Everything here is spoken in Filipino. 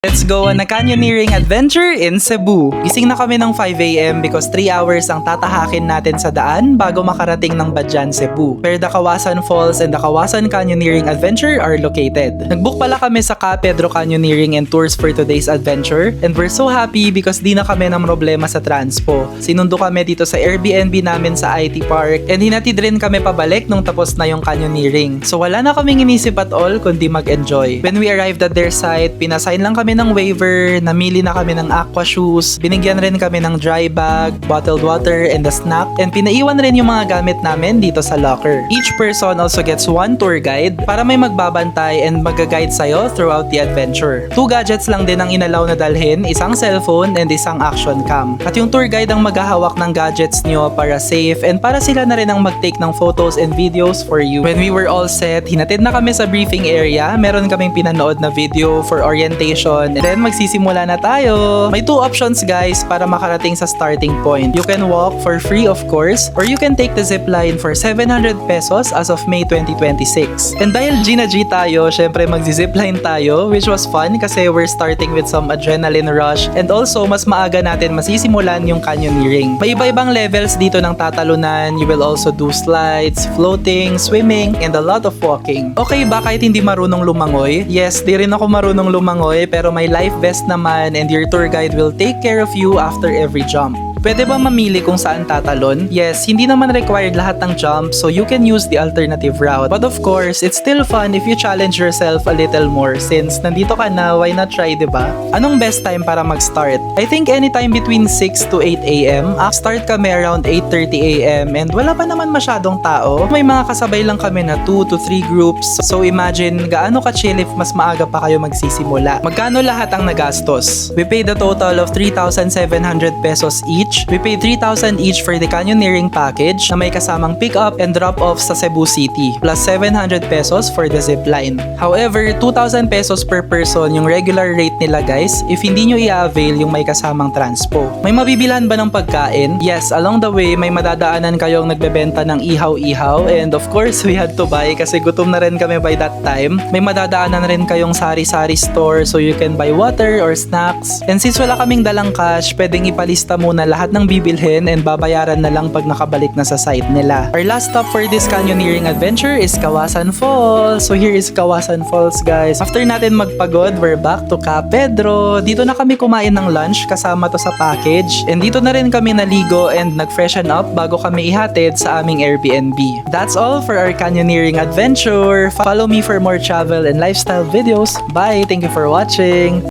Let's go on a canyoneering adventure in Cebu. Gising na kami ng 5 AM because 3 hours ang tatahakin natin sa daan bago makarating ng Badyan, Cebu, where the Kawasan Falls and the Kawasan Canyoneering Adventure are located. Nagbook pala kami sa Ka Pedro Canyoneering and Tours for today's adventure, and we're so happy because di na kami ng problema sa transpo. Sinundo kami dito sa Airbnb namin sa IT Park, and hinatid rin kami pabalik nung tapos na yung canyoneering. So wala na kaming inisip at all kundi mag-enjoy. When we arrived at their site, pinasign lang kami ng waiver, namili na kami ng aqua shoes, binigyan rin kami ng dry bag, bottled water, and a snack, and pinaiwan rin yung mga gamit namin dito sa locker. Each person also gets one tour guide para may magbabantay and mag-guide sa'yo throughout the adventure. 2 gadgets lang din ang inalaw na dalhin, isang cellphone and isang action cam. At yung tour guide ang maghahawak ng gadgets nyo para safe and para sila na rin ang mag-take ng photos and videos for you. When we were all set, hinatid na kami sa briefing area, meron kaming pinanood na video for orientation. And then magsisimula na tayo. May 2 options guys para makarating sa starting point. You can walk for free of course, or you can take the zip line for 700 pesos as of May 2026. And dahil G tayo, syempre magzi-zipline tayo, which was fun kasi we're starting with some adrenaline rush, and also mas maaga natin masisimulan yung canyoneering. May iba-ibang levels dito ng tatalunan. You will also do slides, floating, swimming, and a lot of walking. Okay ba kahit hindi marunong lumangoy? Yes, di rin ako marunong lumangoy, pero may life vest naman and your tour guide will take care of you after every jump. Pwede ba mamili kung saan tatalon? Yes, hindi naman required lahat ng jump, so you can use the alternative route. But of course, it's still fun if you challenge yourself a little more since nandito ka na, why not try, diba? Anong best time para mag-start? I think anytime between 6 to 8 AM. Start kami around 8:30 AM and wala pa naman masyadong tao. May mga kasabay lang kami na 2 to 3 groups. So imagine gaano ka-chill if mas maaga pa kayo magsisimula. Magkano lahat ang nagastos? We paid a total of 3,700 pesos each. We paid 3,000 each for the canyoneering package na may kasamang pick-up and drop-off sa Cebu City, plus 700 pesos for the zipline. However, 2,000 pesos per person yung regular rate nila guys if hindi nyo i-avail yung may kasamang transpo. May mabibilhan ba ng pagkain? Yes, along the way may madadaanan kayong nagbebenta ng ihaw-ihaw, and of course we had to buy kasi gutom na rin kami by that time. May madadaanan rin kayong sari-sari store so you can buy water or snacks. And since wala kaming dalang cash, pwedeng ipalista muna lahat ng bibilhin and babayaran na lang pag nakabalik na sa site nila. Our last stop for this canyoneering adventure is Kawasan Falls. So here is Kawasan Falls guys. After natin magpagod, we're back to Ka Pedro. Dito na kami kumain ng lunch kasama to sa package. And dito na rin kami naligo and nag-freshen up bago kami ihatid sa aming Airbnb. That's all for our canyoneering adventure. Follow me for more travel and lifestyle videos. Bye! Thank you for watching!